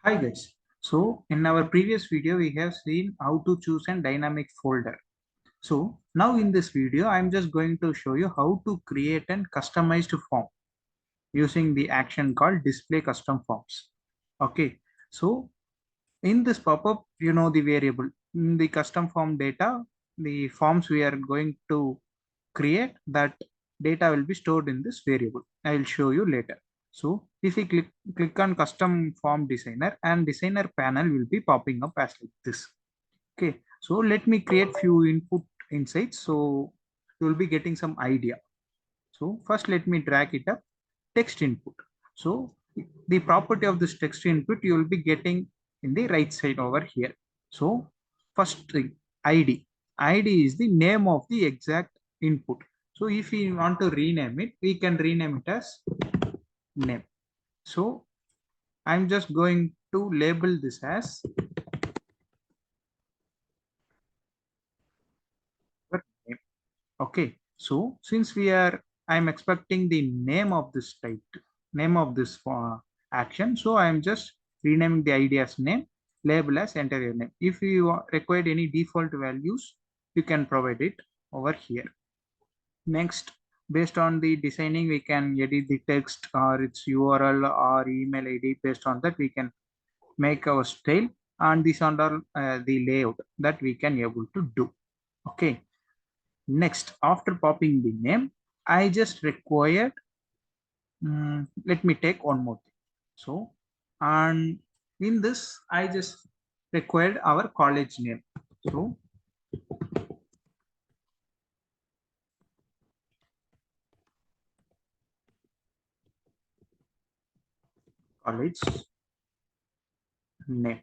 Hi guys. So in our previous video, we have seen how to choose a dynamic folder. So now in this video, I'm just going to show you how to create a customized form using the action called display custom forms. Okay. So in this pop-up, you know the variable in the custom form data, the forms we are going to create, that data will be stored in this variable. I will show you later. So if we click on custom form designer, and designer panel will be popping up as like this. Okay, so let me create few input insights, so you will be getting some idea. So first let me drag it up, text input. So the property of this text input you will be getting in the right side over here. So first thing, ID. ID is the name of the exact input. So if we want to rename it, we can rename it as name. So I'm just going to label this as name. Okay. So since I'm expecting the name of this type, name of this action. So I'm just renaming the ID as name, label as enter your name. If you require any default values, you can provide it over here. Next, based on the designing, we can edit the text or its URL or email ID. Based on that, we can make our style, and these are all the layout that we can able to do. Okay. Next, after popping the name, I just required, let me take one more thing. So, and in this, I just required our college name. So, college name.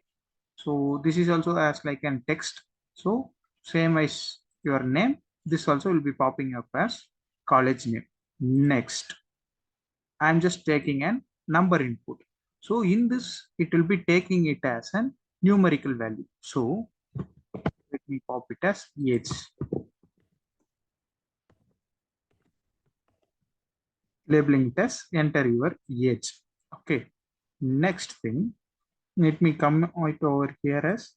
So, this is also as like an text. So, same as your name, this also will be popping up as college name. Next, I'm just taking an number input. So in this, it will be taking it as a numerical value. So let me pop it as age. Labeling it as enter your age. Okay. Next thing, let me come it over here as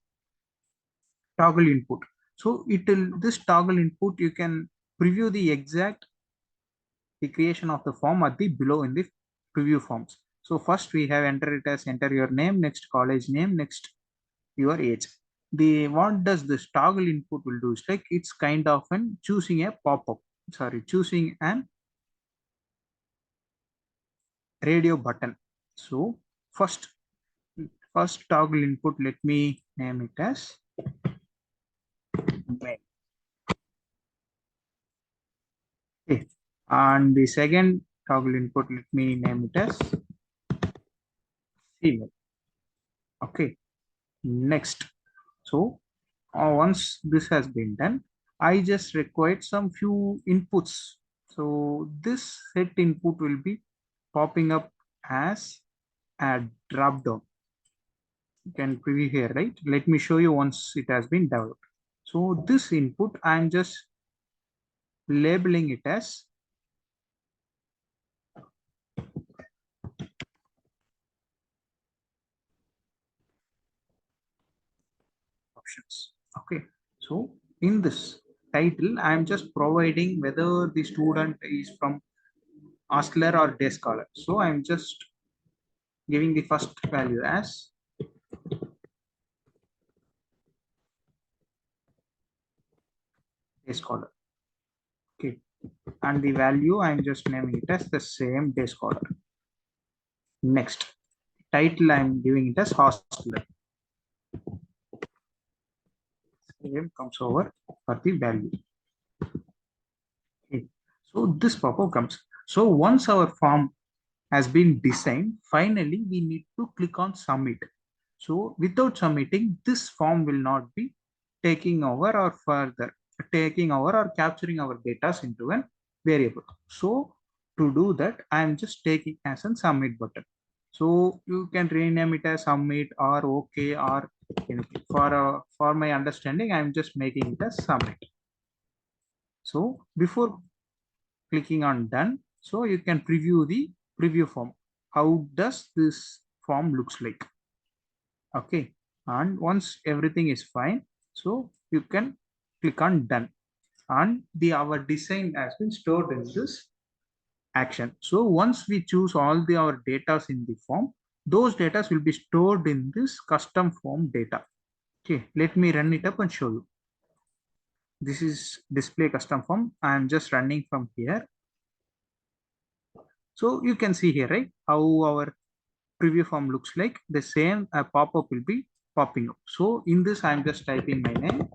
toggle input. So it will, this toggle input, you can preview the exact the creation of the form at the below in the preview forms. So first we have enter it as enter your name, next college name, next your age. The what does this toggle input will do is like it's kind of an choosing a pop-up, sorry, choosing an radio button. So first first toggle input, let me name it as male. Okay. And the second toggle input, let me name it as female. Okay. Next. So once this has been done, I just required some few inputs. So this set input will be popping up as a drop down. You can preview here, right? Let me show you once it has been developed. So this input, I'm just labeling it as options. Okay. So in this title, I'm just providing whether the student is from Hostler or Day Scholar. So I'm just giving the first value as Day Scholar. Okay. And the value, I'm just naming it as the same Day Scholar. Next, title, I'm giving it as Hostler. Same comes over for the value. Okay. So this pop-up comes. So once our form has been designed, finally we need to click on submit. So without submitting, this form will not be taking over or further taking over or capturing our data into a variable. So to do that, I am just taking as a submit button. So you can rename it as submit or okay or anything. For my understanding, I am just making it as submit. So before clicking on done, so you can preview the preview form. How does this form looks like? Okay. And once everything is fine, so you can click on done, and our design has been stored in this action. So once we choose all our data in the form, those data will be stored in this custom form data. Okay, let me run it up and show you. This is display custom form. I am just running from here. So you can see here, right, how our preview form looks like. The same pop-up will be popping up. So in this, I'm just typing my name,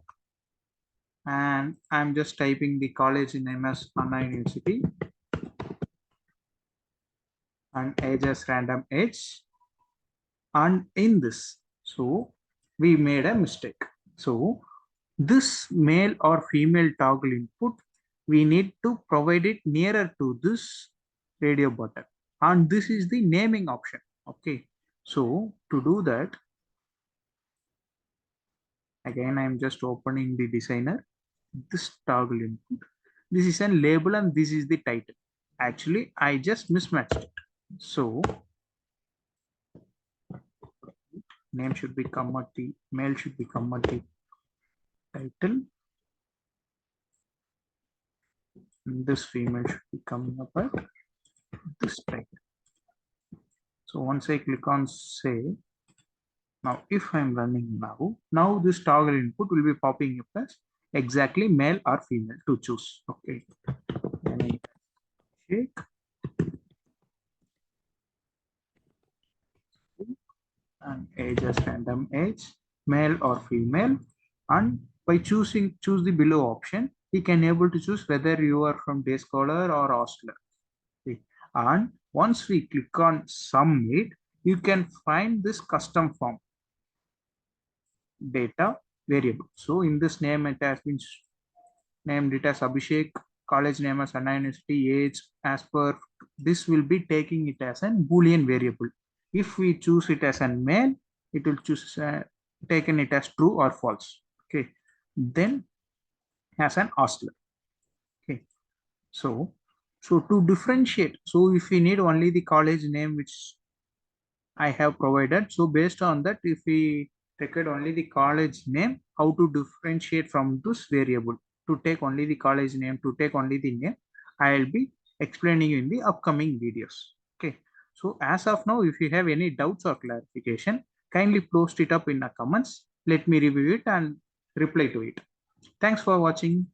and I'm just typing the college name as Anna University, and age as random age. And in this, so we made a mistake. So this male or female toggle input, we need to provide it nearer to this radio button, and this is the naming option. Okay, so to do that, again I'm just opening the designer, this toggle input, this is a label and this is the title. Actually I just mismatched it. So name should be come at the male, should be come at the title, and this female should be coming up at this title. So once I click on save, now if I'm running now this toggle input will be popping up as exactly male or female to choose. Okay, then I check, and age as random age, male or female, and by choose the below option, you can able to choose whether you are from day scholar or hostler. Okay. And once we click on submit, you can find this custom form data variable. So in this name, it has been named it as Abhishek, college name as Anna University, age as per, this will be taking it as a Boolean variable. If we choose it as a male, it will choose taken it as true or false. Okay, then as an oscillator. Okay, so to differentiate, so if we need only the college name which I have provided, so based on that, if we record only the college name, how to differentiate from this variable, to take only the college name, to take only the name, I will be explaining in the upcoming videos. Okay, so as of now, if you have any doubts or clarification, kindly post it up in the comments. Let me review it and reply to it. Thanks for watching.